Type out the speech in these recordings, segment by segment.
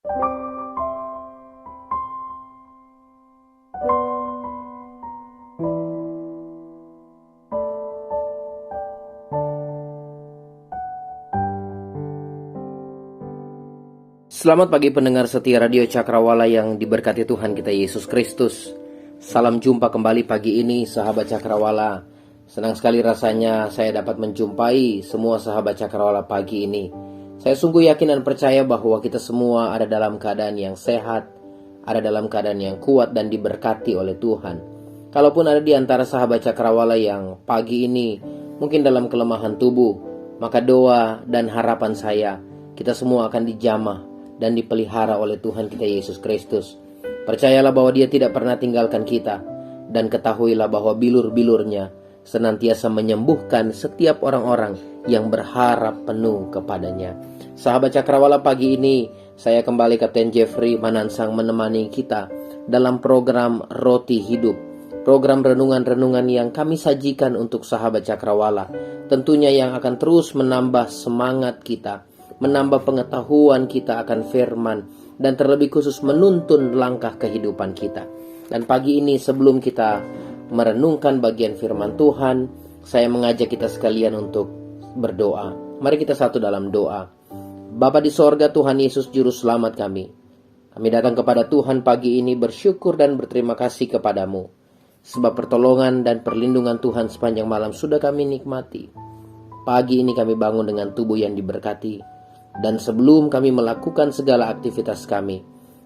Selamat pagi pendengar setia Radio Cakrawala yang diberkati Tuhan kita Yesus Kristus. Salam jumpa kembali pagi ini sahabat Cakrawala. Senang sekali rasanya saya dapat menjumpai semua sahabat Cakrawala pagi ini. Saya sungguh yakin dan percaya bahwa kita semua ada dalam keadaan yang sehat, ada dalam keadaan yang kuat dan diberkati oleh Tuhan. Kalaupun ada di antara sahabat Cakrawala yang pagi ini mungkin dalam kelemahan tubuh, maka doa dan harapan saya kita semua akan dijamah dan dipelihara oleh Tuhan kita Yesus Kristus. Percayalah bahwa Dia tidak pernah tinggalkan kita, dan ketahuilah bahwa bilur-bilurnya senantiasa menyembuhkan setiap orang-orang yang berharap penuh kepadanya. Sahabat Cakrawala, pagi ini saya kembali Kapten Jeffrey Manansang menemani kita dalam program Roti Hidup, program renungan-renungan yang kami sajikan untuk sahabat Cakrawala, tentunya yang akan terus menambah semangat kita, menambah pengetahuan kita akan firman, dan terlebih khusus menuntun langkah kehidupan kita. Dan pagi ini sebelum kita merenungkan bagian firman Tuhan, saya mengajak kita sekalian untuk berdoa. Mari kita satu dalam doa. Bapa di sorga, Tuhan Yesus Juru Selamat kami datang kepada Tuhan pagi ini bersyukur dan berterima kasih kepadamu, sebab pertolongan dan perlindungan Tuhan sepanjang malam sudah kami nikmati. Pagi ini kami bangun dengan tubuh yang diberkati, dan sebelum kami melakukan segala aktivitas kami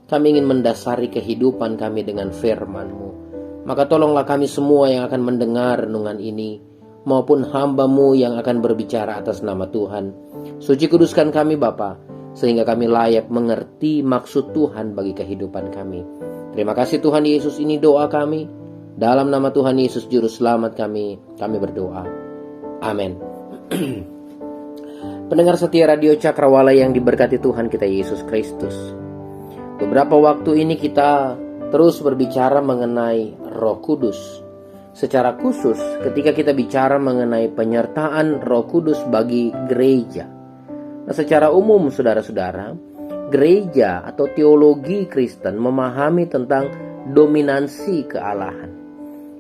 ingin mendasari kehidupan kami dengan firman-Mu. Maka tolonglah kami semua yang akan mendengar renungan ini, maupun hamba-Mu yang akan berbicara atas nama Tuhan. Suci kuduskan kami Bapa, sehingga kami layak mengerti maksud Tuhan bagi kehidupan kami. Terima kasih Tuhan Yesus, ini doa kami. Dalam nama Tuhan Yesus Juru Selamat kami berdoa. Amin. Pendengar setia Radio Cakrawala yang diberkati Tuhan kita Yesus Kristus. Beberapa waktu ini kita terus berbicara mengenai Roh Kudus. Secara khusus ketika kita bicara mengenai penyertaan Roh Kudus bagi gereja. Nah, secara umum saudara-saudara, gereja atau teologi Kristen memahami tentang dominansi kealahan,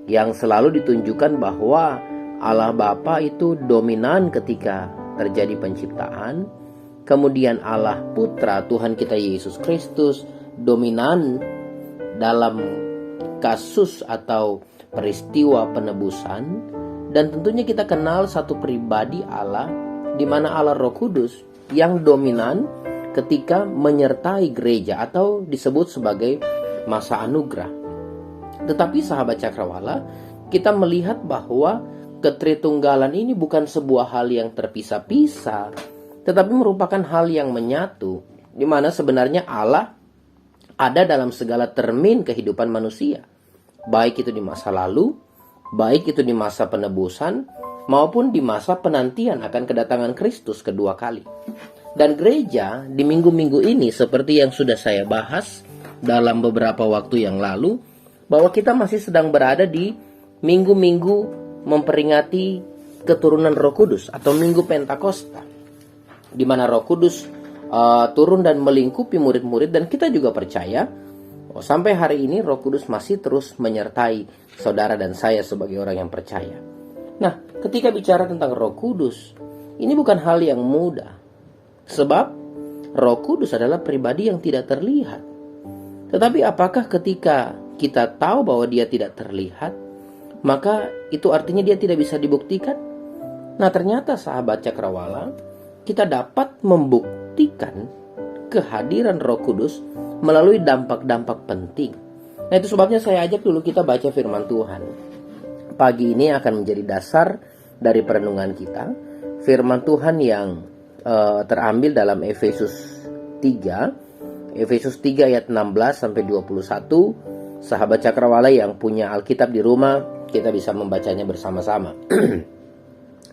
yang selalu ditunjukkan bahwa Allah Bapa itu dominan ketika terjadi penciptaan, kemudian Allah Putra Tuhan kita Yesus Kristus dominan dalam kasus atau peristiwa penebusan, dan tentunya kita kenal satu pribadi Allah, di mana Allah Roh Kudus yang dominan ketika menyertai gereja atau disebut sebagai masa anugerah. Tetapi sahabat Cakrawala, kita melihat bahwa ketritunggalan ini bukan sebuah hal yang terpisah-pisah, tetapi merupakan hal yang menyatu, di mana sebenarnya Allah ada dalam segala termin kehidupan manusia, baik itu di masa lalu, baik itu di masa penebusan, maupun di masa penantian akan kedatangan Kristus kedua kali. Dan gereja di minggu-minggu ini, seperti yang sudah saya bahas dalam beberapa waktu yang lalu, bahwa kita masih sedang berada di minggu-minggu memperingati keturunan Roh Kudus atau Minggu Pentakosta, di mana Roh Kudus turun dan melingkupi murid-murid, dan kita juga percaya sampai hari ini Roh Kudus masih terus menyertai saudara dan saya sebagai orang yang percaya. Nah, ketika bicara tentang Roh Kudus, ini bukan hal yang mudah, sebab Roh Kudus adalah pribadi yang tidak terlihat. Tetapi apakah ketika kita tahu bahwa Dia tidak terlihat, maka itu artinya Dia tidak bisa dibuktikan? Nah, ternyata sahabat Cakrawala, kita dapat membuktikan kehadiran Roh Kudus melalui dampak-dampak penting. Nah, itu sebabnya saya ajak dulu kita baca firman Tuhan. Pagi ini akan menjadi dasar dari perenungan kita, firman Tuhan yang terambil dalam Efesus 3 ayat 16 sampai 21. Sahabat Cakrawala yang punya Alkitab di rumah, kita bisa membacanya bersama-sama.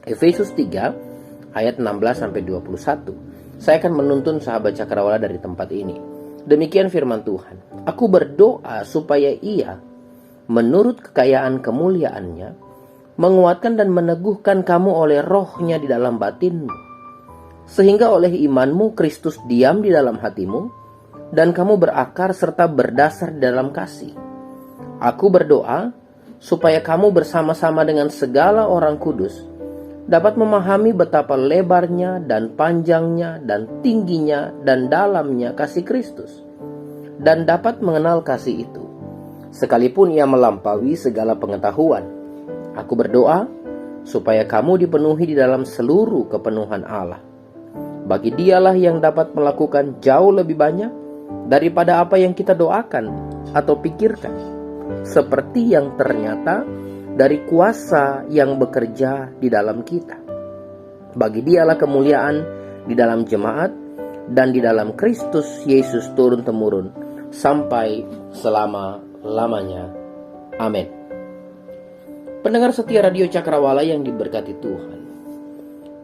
Efesus 3 ayat 16 sampai 21. Saya akan menuntun sahabat Cakrawala dari tempat ini. Demikian firman Tuhan. Aku berdoa supaya Ia menurut kekayaan kemuliaannya menguatkan dan meneguhkan kamu oleh Roh-Nya di dalam batinmu, sehingga oleh imanmu Kristus diam di dalam hatimu, dan kamu berakar serta berdasar dalam kasih. Aku berdoa supaya kamu bersama-sama dengan segala orang kudus dapat memahami betapa lebarnya dan panjangnya dan tingginya dan dalamnya kasih Kristus, dan dapat mengenal kasih itu, sekalipun ia melampaui segala pengetahuan. Aku berdoa supaya kamu dipenuhi di dalam seluruh kepenuhan Allah. Bagi Dialah yang dapat melakukan jauh lebih banyak daripada apa yang kita doakan atau pikirkan, seperti yang ternyata dari kuasa yang bekerja di dalam kita. Bagi Dialah kemuliaan di dalam jemaat dan di dalam Kristus Yesus turun-temurun sampai selama-lamanya. Amin. Pendengar setia Radio Cakrawala yang diberkati Tuhan,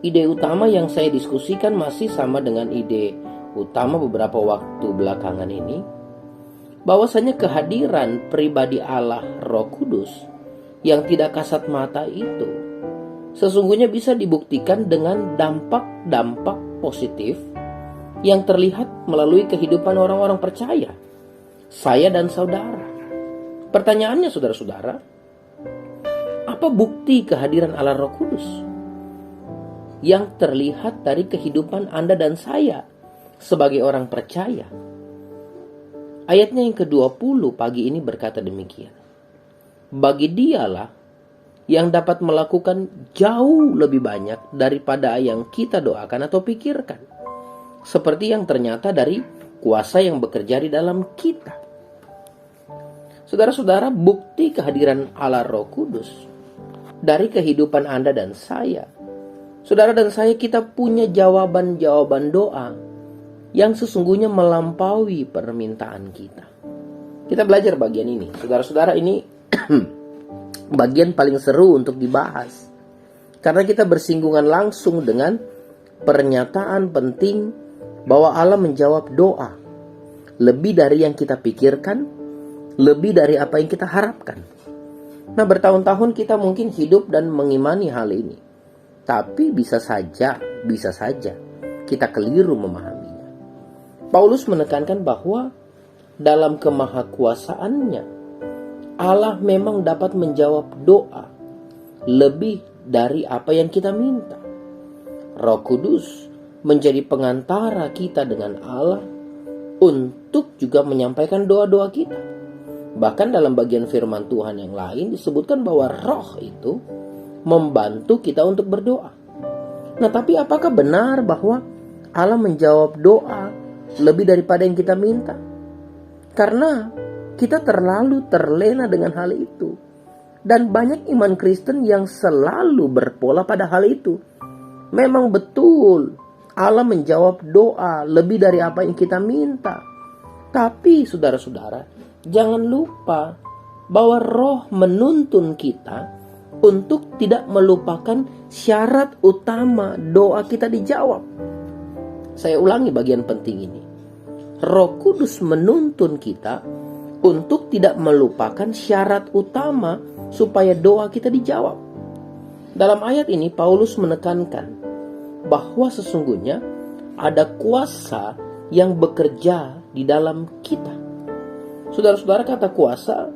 ide utama yang saya diskusikan masih sama dengan ide utama beberapa waktu belakangan ini, bahwasanya kehadiran pribadi Allah Roh Kudus yang tidak kasat mata itu sesungguhnya bisa dibuktikan dengan dampak-dampak positif yang terlihat melalui kehidupan orang-orang percaya, saya dan saudara. Pertanyaannya, saudara-saudara, apa bukti kehadiran Allah Roh Kudus yang terlihat dari kehidupan Anda dan saya sebagai orang percaya? Ayatnya yang ke-20 pagi ini berkata demikian. Bagi Dialah yang dapat melakukan jauh lebih banyak daripada yang kita doakan atau pikirkan, seperti yang ternyata dari kuasa yang bekerja di dalam kita. Saudara-saudara, bukti kehadiran Allah Roh Kudus dari kehidupan Anda dan saya, saudara dan saya, kita punya jawaban-jawaban doa yang sesungguhnya melampaui permintaan kita. Kita belajar bagian ini. Saudara-saudara, ini bagian paling seru untuk dibahas, karena kita bersinggungan langsung dengan pernyataan penting bahwa Allah menjawab doa lebih dari yang kita pikirkan, lebih dari apa yang kita harapkan. Nah, bertahun-tahun kita mungkin hidup dan mengimani hal ini, tapi bisa saja kita keliru memahaminya. Paulus menekankan bahwa dalam kemahakuasaannya Allah memang dapat menjawab doa lebih dari apa yang kita minta. Roh Kudus menjadi pengantara kita dengan Allah untuk juga menyampaikan doa-doa kita. Bahkan dalam bagian firman Tuhan yang lain disebutkan bahwa Roh itu membantu kita untuk berdoa. Nah, tapi apakah benar bahwa Allah menjawab doa lebih daripada yang kita minta? Karena kita terlalu terlena dengan hal itu. Dan banyak iman Kristen yang selalu berpola pada hal itu. Memang betul Allah menjawab doa lebih dari apa yang kita minta. Tapi saudara-saudara, jangan lupa bahwa Roh menuntun kita untuk tidak melupakan syarat utama doa kita dijawab. Saya ulangi bagian penting ini. Roh Kudus menuntun kita untuk tidak melupakan syarat utama supaya doa kita dijawab. Dalam ayat ini Paulus menekankan bahwa sesungguhnya ada kuasa yang bekerja di dalam kita. Saudara-saudara, kata kuasa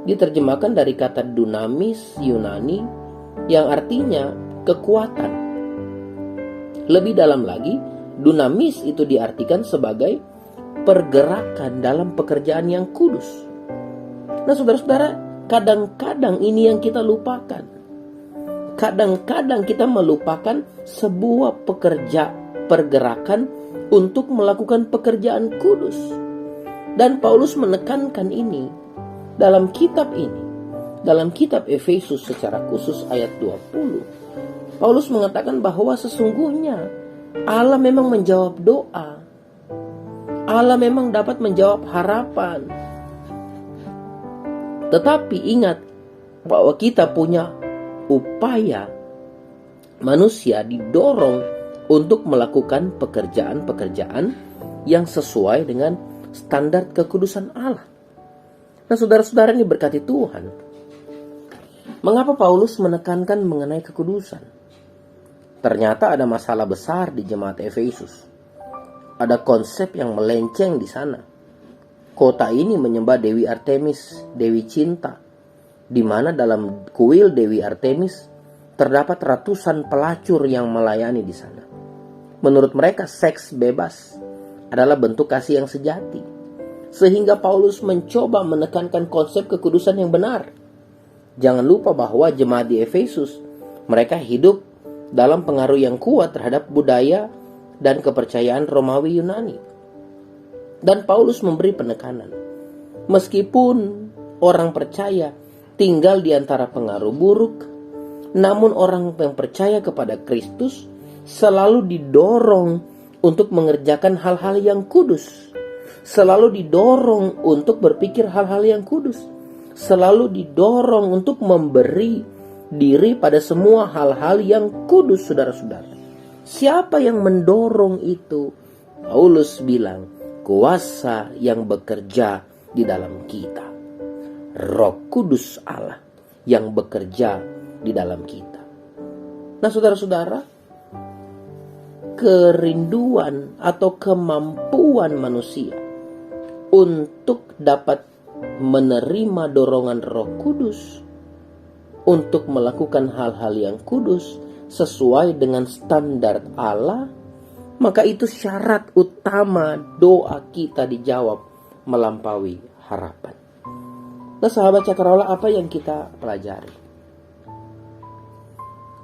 diterjemahkan dari kata dunamis Yunani yang artinya kekuatan. Lebih dalam lagi, dunamis itu diartikan sebagai pergerakan dalam pekerjaan yang kudus. Nah, saudara-saudara, kadang-kadang ini yang kita lupakan. Kadang-kadang kita melupakan sebuah pergerakan untuk melakukan pekerjaan kudus. Dan Paulus menekankan ini dalam kitab ini. Dalam kitab Efesus secara khusus ayat 20. Paulus mengatakan bahwa sesungguhnya Allah memang menjawab doa. Allah memang dapat menjawab harapan. Tetapi ingat bahwa kita punya upaya. Manusia didorong untuk melakukan pekerjaan-pekerjaan yang sesuai dengan standar kekudusan Allah. Nah, saudara-saudara ini berkati Tuhan. Mengapa Paulus menekankan mengenai kekudusan? Ternyata ada masalah besar di jemaat Efesus. Ada konsep yang melenceng di sana. Kota ini menyembah Dewi Artemis, Dewi Cinta, di mana dalam kuil Dewi Artemis terdapat ratusan pelacur yang melayani di sana. Menurut mereka, seks bebas adalah bentuk kasih yang sejati. Sehingga Paulus mencoba menekankan konsep kekudusan yang benar. Jangan lupa bahwa jemaat di Efesus, mereka hidup dalam pengaruh yang kuat terhadap budaya dan kepercayaan Romawi Yunani. Dan Paulus memberi penekanan, meskipun orang percaya tinggal di antara pengaruh buruk, namun orang yang percaya kepada Kristus selalu didorong untuk mengerjakan hal-hal yang kudus, selalu didorong untuk berpikir hal-hal yang kudus, selalu didorong untuk memberi diri pada semua hal-hal yang kudus, saudara-saudara. Siapa yang mendorong itu? Paulus bilang, kuasa yang bekerja di dalam kita. Roh Kudus Allah yang bekerja di dalam kita. Nah, saudara-saudara, kerinduan atau kemampuan manusia untuk dapat menerima dorongan Roh Kudus untuk melakukan hal-hal yang kudus sesuai dengan standar Allah, maka itu syarat utama doa kita dijawab melampaui harapan. Nah, sahabat Cakrawala, apa yang kita pelajari?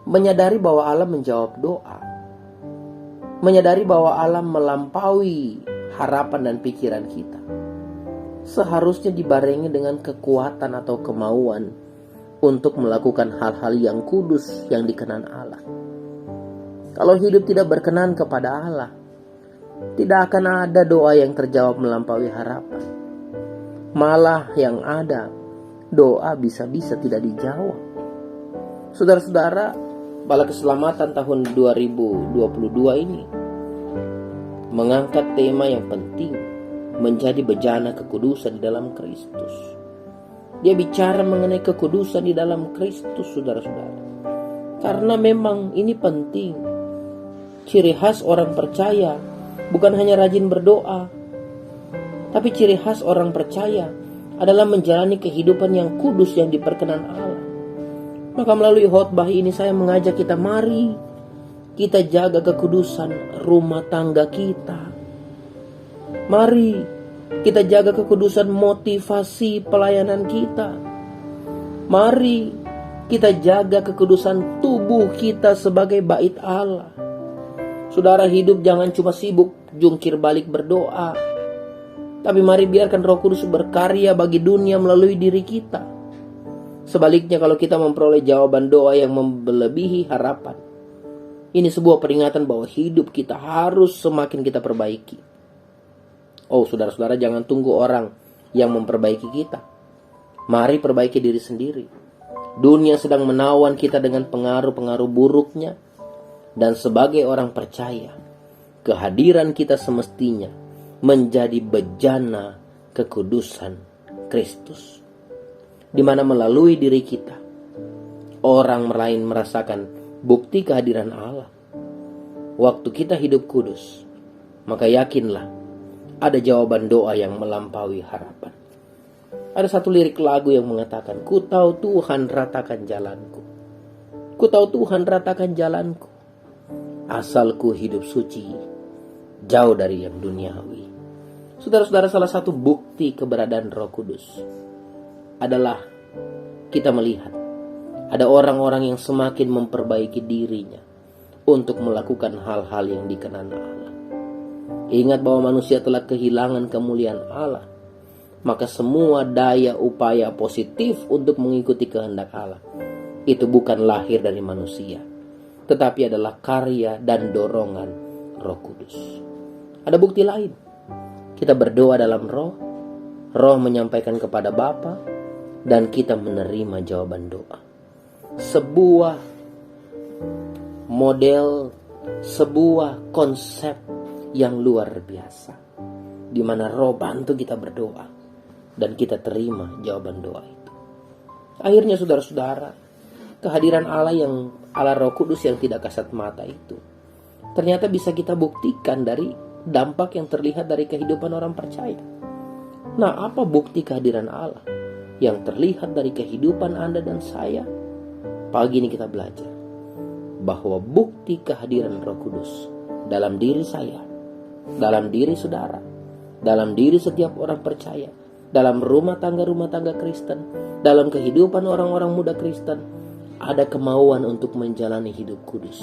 Menyadari bahwa Allah menjawab doa, menyadari bahwa Allah melampaui harapan dan pikiran kita, seharusnya dibarengi dengan kekuatan atau kemauan untuk melakukan hal-hal yang kudus yang dikenan Allah. Kalau hidup tidak berkenan kepada Allah, tidak akan ada doa yang terjawab melampaui harapan. Malah yang ada, doa bisa-bisa tidak dijawab. Saudara-saudara, Bala Keselamatan tahun 2022 ini mengangkat tema yang penting, menjadi bejana kekudusan di dalam Kristus. Dia bicara mengenai kekudusan di dalam Kristus, saudara-saudara. Karena memang ini penting. Ciri khas orang percaya bukan hanya rajin berdoa, tapi ciri khas orang percaya adalah menjalani kehidupan yang kudus yang diperkenan Allah. Maka melalui khotbah ini saya mengajak kita, mari kita jaga kekudusan rumah tangga kita. Mari kita jaga kekudusan motivasi pelayanan kita. Mari kita jaga kekudusan tubuh kita sebagai bait Allah. Saudara, hidup jangan cuma sibuk jungkir balik berdoa, tapi mari biarkan Roh Kudus berkarya bagi dunia melalui diri kita. Sebaliknya, kalau kita memperoleh jawaban doa yang melebihi harapan, ini sebuah peringatan bahwa hidup kita harus semakin kita perbaiki. Oh, saudara-saudara, jangan tunggu orang yang memperbaiki kita. Mari perbaiki diri sendiri. Dunia sedang menawan kita dengan pengaruh-pengaruh buruknya. Dan sebagai orang percaya, kehadiran kita semestinya menjadi bejana kekudusan Kristus, di mana melalui diri kita, orang lain merasakan bukti kehadiran Allah. Waktu kita hidup kudus, maka yakinlah, ada jawaban doa yang melampaui harapan. Ada satu lirik lagu yang mengatakan, ku tahu Tuhan ratakan jalanku. Ku tahu Tuhan ratakan jalanku. Asalku hidup suci, jauh dari yang duniawi. Saudara-saudara, salah satu bukti keberadaan Roh Kudus adalah kita melihat ada orang-orang yang semakin memperbaiki dirinya untuk melakukan hal-hal yang dikenan Allah. Ingat bahwa manusia telah kehilangan kemuliaan Allah, maka semua daya upaya positif untuk mengikuti kehendak Allah itu bukan lahir dari manusia, tetapi adalah karya dan dorongan Roh Kudus. Ada bukti lain. Kita berdoa dalam Roh, Roh menyampaikan kepada Bapa, dan kita menerima jawaban doa. Sebuah model, sebuah konsep yang luar biasa, di mana Roh bantu kita berdoa dan kita terima jawaban doa itu. Akhirnya, saudara-saudara, kehadiran Allah yang Allah Roh Kudus yang tidak kasat mata itu ternyata bisa kita buktikan dari dampak yang terlihat dari kehidupan orang percaya. Nah, apa bukti kehadiran Allah yang terlihat dari kehidupan Anda dan saya? Pagi ini kita belajar bahwa bukti kehadiran Roh Kudus dalam diri saya, dalam diri saudara, dalam diri setiap orang percaya, dalam rumah tangga Kristen, dalam kehidupan orang-orang muda Kristen, ada kemauan untuk menjalani hidup kudus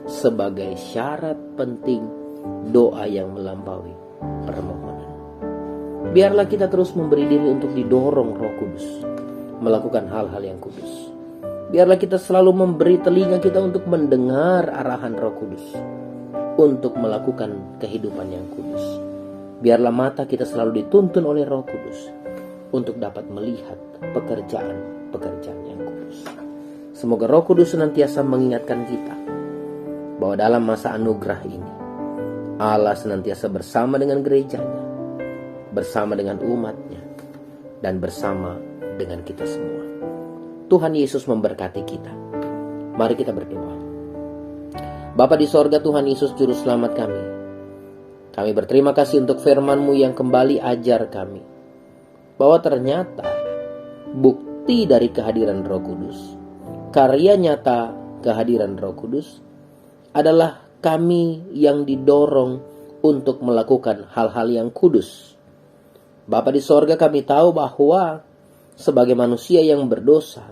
sebagai syarat penting doa yang melampaui permohonan. Biarlah kita terus memberi diri untuk didorong Roh Kudus melakukan hal-hal yang kudus. Biarlah kita selalu memberi telinga kita untuk mendengar arahan Roh Kudus untuk melakukan kehidupan yang kudus. Biarlah mata kita selalu dituntun oleh Roh Kudus untuk dapat melihat pekerjaan-pekerjaan yang kudus. Semoga Roh Kudus senantiasa mengingatkan kita bahwa dalam masa anugerah ini Allah senantiasa bersama dengan gerejanya, bersama dengan umatnya, dan bersama dengan kita semua. Tuhan Yesus memberkati kita. Mari kita berdoa. Bapa di sorga, Tuhan Yesus Juru Selamat kami, kami berterima kasih untuk firman-Mu yang kembali ajar kami bahwa ternyata bukti dari kehadiran Roh Kudus, karya nyata kehadiran Roh Kudus adalah kami yang didorong untuk melakukan hal-hal yang kudus. Bapa di sorga, kami tahu bahwa sebagai manusia yang berdosa,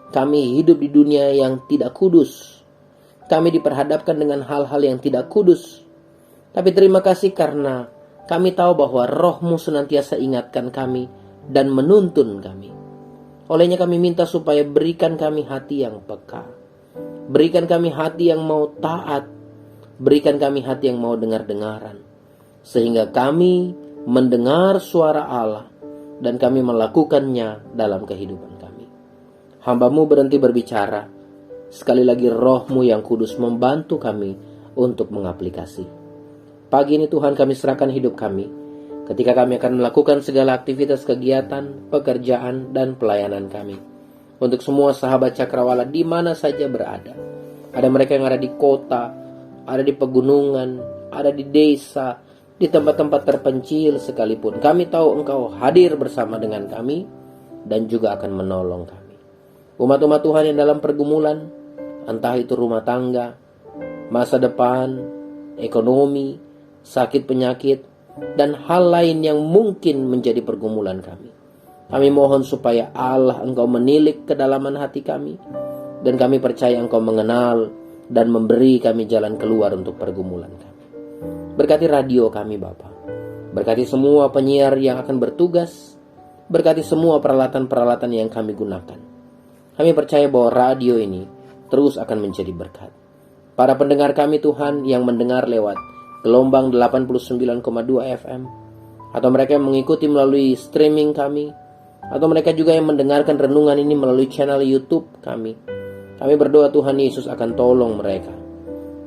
kami hidup di dunia yang tidak kudus. Kami diperhadapkan dengan hal-hal yang tidak kudus. Tapi terima kasih karena kami tahu bahwa Roh-Mu senantiasa ingatkan kami dan menuntun kami. Olehnya kami minta supaya berikan kami hati yang peka. Berikan kami hati yang mau taat. Berikan kami hati yang mau dengar-dengaran. Sehingga kami mendengar suara Allah dan kami melakukannya dalam kehidupan kami. Hamba-Mu berhenti berbicara. Sekali lagi Roh-Mu yang kudus membantu kami untuk mengaplikasi. Pagi ini Tuhan, kami serahkan hidup kami ketika kami akan melakukan segala aktivitas kegiatan, pekerjaan, dan pelayanan kami. Untuk semua sahabat Cakrawala di mana saja berada. Ada mereka yang ada di kota, ada di pegunungan, ada di desa, di tempat-tempat terpencil sekalipun. Kami tahu Engkau hadir bersama dengan kami dan juga akan menolong kami. Umat-umat Tuhan yang dalam pergumulan, entah itu rumah tangga, masa depan, ekonomi, sakit penyakit, dan hal lain yang mungkin menjadi pergumulan kami. Kami mohon supaya Allah Engkau menilik kedalaman hati kami, dan kami percaya Engkau mengenal dan memberi kami jalan keluar untuk pergumulan kami. Berkati radio kami Bapa. Berkati semua penyiar yang akan bertugas. Berkati semua peralatan-peralatan yang kami gunakan. Kami percaya bahwa radio ini terus akan menjadi berkat. Para pendengar kami Tuhan yang mendengar lewat gelombang 89,2 FM, atau mereka yang mengikuti melalui streaming kami, atau mereka juga yang mendengarkan renungan ini melalui channel YouTube kami. Kami berdoa Tuhan Yesus akan tolong mereka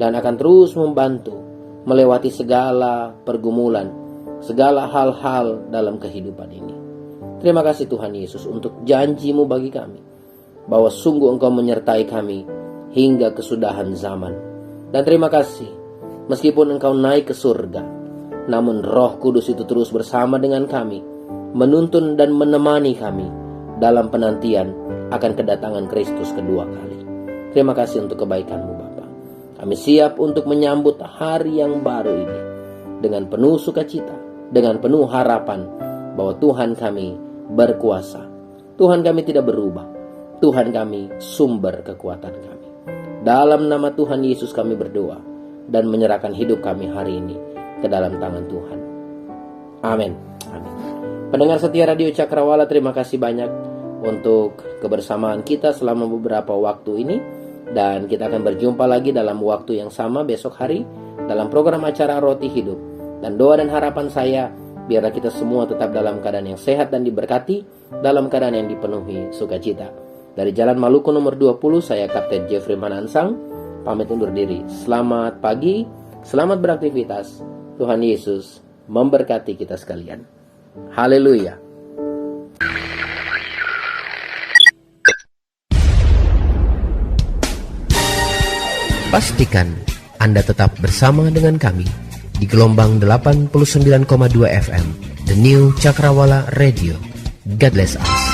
dan akan terus membantu melewati segala pergumulan, segala hal-hal dalam kehidupan ini. Terima kasih Tuhan Yesus untuk janji-Mu bagi kami, bahwa sungguh Engkau menyertai kami hingga kesudahan zaman. Dan terima kasih, meskipun Engkau naik ke surga, namun Roh Kudus itu terus bersama dengan kami, menuntun dan menemani kami dalam penantian akan kedatangan Kristus kedua kali. Terima kasih untuk kebaikan-Mu Bapa. Kami siap untuk menyambut hari yang baru ini dengan penuh sukacita, dengan penuh harapan bahwa Tuhan kami berkuasa. Tuhan kami tidak berubah. Tuhan kami sumber kekuatan kami. Dalam nama Tuhan Yesus kami berdoa dan menyerahkan hidup kami hari ini ke dalam tangan Tuhan. Amin. Amin. Pendengar setia Radio Cakrawala, terima kasih banyak untuk kebersamaan kita selama beberapa waktu ini. Dan kita akan berjumpa lagi dalam waktu yang sama besok hari dalam program acara Roti Hidup. Dan doa dan harapan saya, biarlah kita semua tetap dalam keadaan yang sehat dan diberkati, dalam keadaan yang dipenuhi sukacita. Dari Jalan Maluku nomor 20, saya Kapten Jeffrey Manansang, pamit undur diri. Selamat pagi, selamat beraktivitas. Tuhan Yesus memberkati kita sekalian. Haleluya. Pastikan Anda tetap bersama dengan kami di gelombang 89,2 FM The New Cakrawala Radio. God bless us.